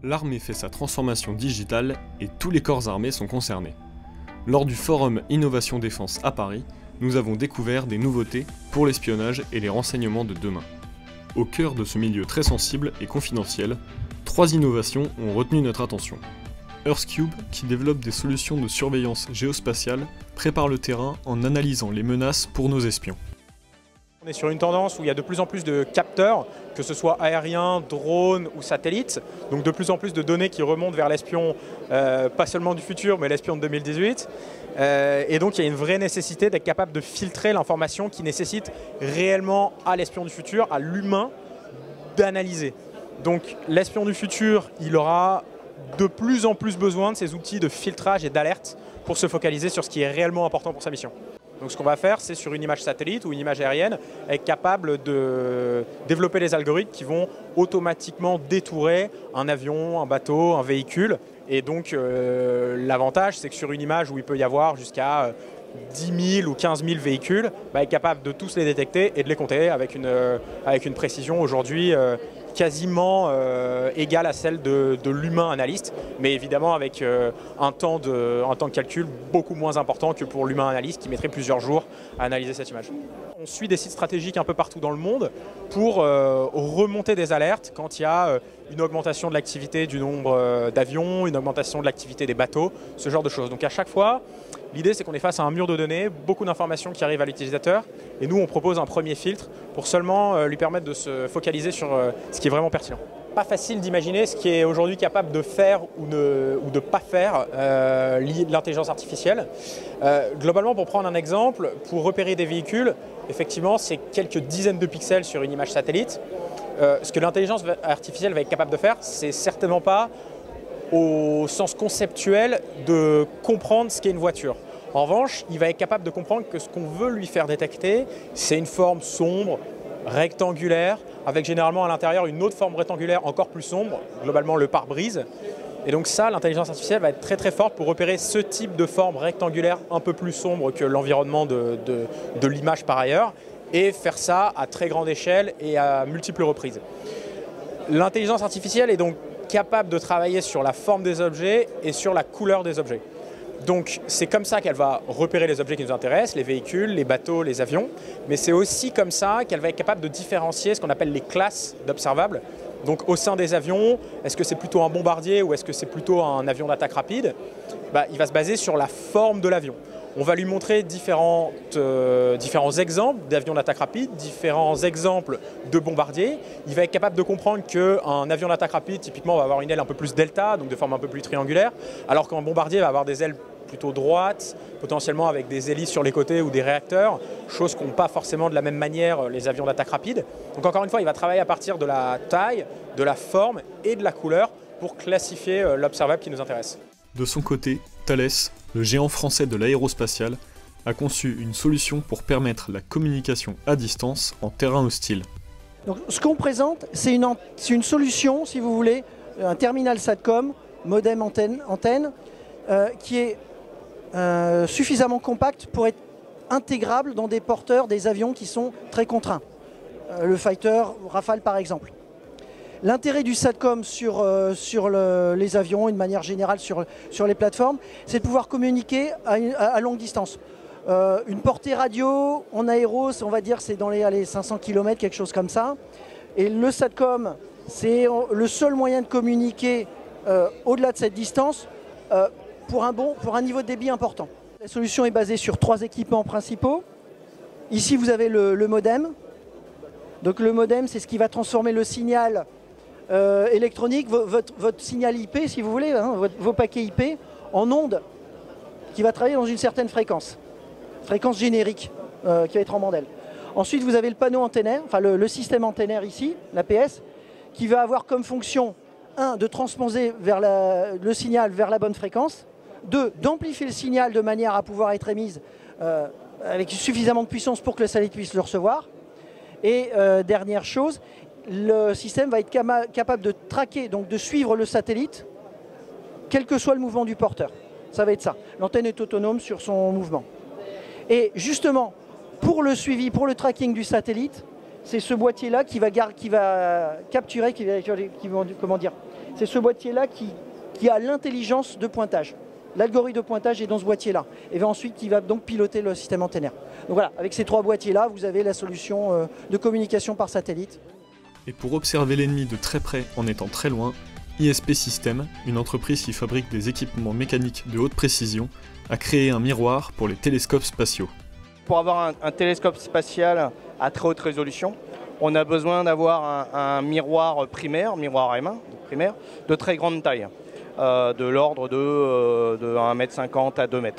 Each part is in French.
L'armée fait sa transformation digitale et tous les corps armés sont concernés. Lors du forum Innovation Défense à Paris, nous avons découvert des nouveautés pour l'espionnage et les renseignements de demain. Au cœur de ce milieu très sensible et confidentiel, 3 innovations ont retenu notre attention. EarthCube, qui développe des solutions de surveillance géospatiale, prépare le terrain en analysant les menaces pour nos espions. On est sur une tendance où il y a de plus en plus de capteurs, que ce soit aériens, drones ou satellites, donc de plus en plus de données qui remontent vers l'espion, pas seulement du futur, mais l'espion de 2018. Et donc il y a une vraie nécessité d'être capable de filtrer l'information qui nécessite réellement à l'espion du futur, à l'humain, d'analyser. Donc l'espion du futur, il aura de plus en plus besoin de ces outils de filtrage et d'alerte pour se focaliser sur ce qui est réellement important pour sa mission. Donc ce qu'on va faire, c'est sur une image satellite ou une image aérienne, être capable de développer les algorithmes qui vont automatiquement détourer un avion, un bateau, un véhicule. Et donc l'avantage, c'est que sur une image où il peut y avoir jusqu'à 10 000 ou 15 000 véhicules, être capable de tous les détecter et de les compter avec une précision aujourd'hui quasiment égale à celle de l'humain analyste, mais évidemment avec un temps de calcul beaucoup moins important que pour l'humain analyste qui mettrait plusieurs jours à analyser cette image. On suit des sites stratégiques un peu partout dans le monde pour remonter des alertes quand il y a une augmentation de l'activité du nombre d'avions, une augmentation de l'activité des bateaux, ce genre de choses. Donc à chaque fois, l'idée c'est qu'on est face à un mur de données, beaucoup d'informations qui arrivent à l'utilisateur, et nous on propose un premier filtre pour seulement lui permettre de se focaliser sur ce qui est vraiment pertinent. Pas facile d'imaginer ce qui est aujourd'hui capable de faire ou de pas faire l'intelligence artificielle. Globalement, pour prendre un exemple, pour repérer des véhicules, effectivement c'est quelques dizaines de pixels sur une image satellite. Ce que l'intelligence artificielle va être capable de faire, c'est certainement pas au sens conceptuel de comprendre ce qu'est une voiture. En revanche, il va être capable de comprendre que ce qu'on veut lui faire détecter, c'est une forme sombre, rectangulaire, avec généralement à l'intérieur une autre forme rectangulaire encore plus sombre, globalement le pare-brise. Et donc ça, l'intelligence artificielle va être très très forte pour repérer ce type de forme rectangulaire un peu plus sombre que l'environnement de l'image par ailleurs, et faire ça à très grande échelle et à multiples reprises. L'intelligence artificielle est donc capable de travailler sur la forme des objets et sur la couleur des objets. Donc c'est comme ça qu'elle va repérer les objets qui nous intéressent, les véhicules, les bateaux, les avions, mais c'est aussi comme ça qu'elle va être capable de différencier ce qu'on appelle les classes d'observables. Donc au sein des avions, est-ce que c'est plutôt un bombardier ou est-ce que c'est plutôt un avion d'attaque rapide? Il va se baser sur la forme de l'avion. On va lui montrer différents exemples d'avions d'attaque rapide, différents exemples de bombardiers. Il va être capable de comprendre qu'un avion d'attaque rapide, typiquement, va avoir une aile un peu plus delta, donc de forme un peu plus triangulaire, alors qu'un bombardier va avoir des ailes plutôt droites, potentiellement avec des hélices sur les côtés ou des réacteurs, chose qu'ont pas forcément de la même manière les avions d'attaque rapide. Donc encore une fois, il va travailler à partir de la taille, de la forme et de la couleur pour classifier l'observable qui nous intéresse. De son côté, Thales, le géant français de l'aérospatiale, a conçu une solution pour permettre la communication à distance en terrain hostile. Donc, ce qu'on présente, c'est une solution, si vous voulez, un terminal SATCOM, modem antenne, qui est suffisamment compact pour être intégrable dans des porteurs des avions qui sont très contraints. Le fighter Rafale par exemple. L'intérêt du SATCOM sur les avions et de manière générale sur les plateformes, c'est de pouvoir communiquer à longue distance. Une portée radio en aéro, on va dire c'est dans les 500 km, quelque chose comme ça. Et le SATCOM, c'est le seul moyen de communiquer au-delà de cette distance pour un niveau de débit important. La solution est basée sur 3 équipements principaux. Ici, vous avez le modem. Donc le modem, c'est ce qui va transformer le signal électronique, votre signal IP, si vous voulez, hein, vos paquets IP, en ondes, qui va travailler dans une certaine fréquence générique, qui va être en bande. Ensuite, vous avez le panneau antennaire, enfin le système antennaire ici, l'APS, qui va avoir comme fonction, 1, de transposer le signal vers la bonne fréquence, 2, d'amplifier le signal de manière à pouvoir être émise avec suffisamment de puissance pour que le satellite puisse le recevoir. Et dernière chose, le système va être capable de traquer, donc de suivre le satellite, quel que soit le mouvement du porteur. Ça va être ça. L'antenne est autonome sur son mouvement. Et justement, pour le suivi, pour le tracking du satellite, c'est ce boîtier-là qui va capturer, C'est ce boîtier-là qui a l'intelligence de pointage. L'algorithme de pointage est dans ce boîtier-là. Et ensuite, il va donc piloter le système antennaire. Donc voilà, avec ces 3 boîtiers-là, vous avez la solution de communication par satellite. Et pour observer l'ennemi de très près en étant très loin, ISP Systems, une entreprise qui fabrique des équipements mécaniques de haute précision, a créé un miroir pour les télescopes spatiaux. Pour avoir un télescope spatial à très haute résolution, on a besoin d'avoir un miroir primaire, miroir M1 primaire, de très grande taille, de l'ordre de 1,50 m à 2 m.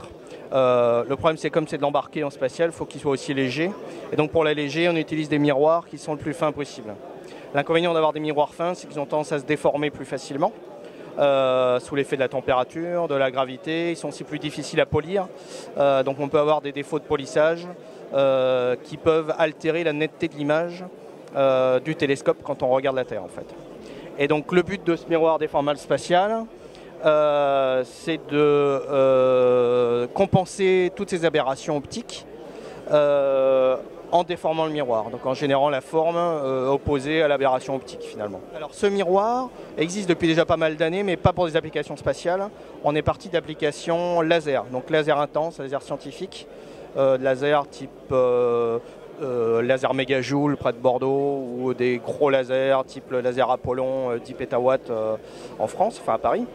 Le problème, c'est comme c'est de l'embarquer en spatial, il faut qu'il soit aussi léger. Et donc pour l'alléger, on utilise des miroirs qui sont le plus fins possible. L'inconvénient d'avoir des miroirs fins, c'est qu'ils ont tendance à se déformer plus facilement, sous l'effet de la température, de la gravité. Ils sont aussi plus difficiles à polir. Donc on peut avoir des défauts de polissage qui peuvent altérer la netteté de l'image du télescope quand on regarde la Terre en fait. Et donc le but de ce miroir déformable spatial, c'est de compenser toutes ces aberrations optiques en déformant le miroir, donc en générant la forme opposée à l'aberration optique finalement. Alors ce miroir existe depuis déjà pas mal d'années, mais pas pour des applications spatiales. On est parti d'applications laser, donc laser intense, laser scientifique, laser type laser mégajoule près de Bordeaux, ou des gros lasers type le laser Apollon 10 pétawatts en France, enfin à Paris.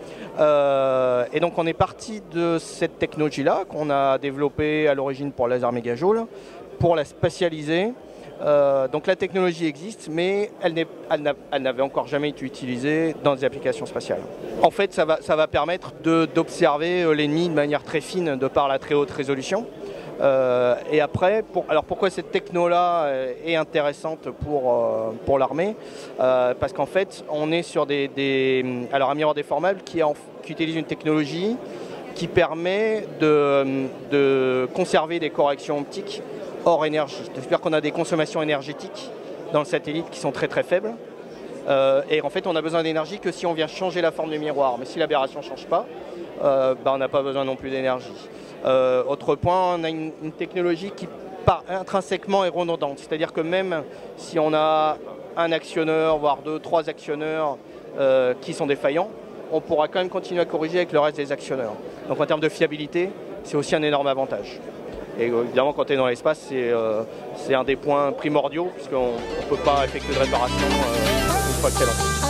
Et donc on est parti de cette technologie-là qu'on a développée à l'origine pour le laser mégajoule, pour la spatialiser. Donc la technologie existe, mais elle n'avait encore jamais été utilisée dans des applications spatiales. En fait, ça va permettre d'observer l'ennemi de manière très fine de par la très haute résolution. Et après, pourquoi cette techno-là est intéressante pour l'armée? Parce qu'en fait, on est sur un miroir déformable qui utilise une technologie qui permet de conserver des corrections optiques hors énergie. C'est-à-dire qu'on a des consommations énergétiques dans le satellite qui sont très très faibles. Et en fait, on n'a besoin d'énergie que si on vient changer la forme du miroir. Mais si l'aberration ne change pas, on n'a pas besoin non plus d'énergie. Autre point, on a une technologie qui intrinsèquement est redondante. C'est-à-dire que même si on a un actionneur, voire 2, 3 actionneurs qui sont défaillants, on pourra quand même continuer à corriger avec le reste des actionneurs. Donc en termes de fiabilité, c'est aussi un énorme avantage. Et évidemment, quand on est dans l'espace, c'est un des points primordiaux, puisqu'on ne peut pas effectuer de réparation une fois que c'est lancé.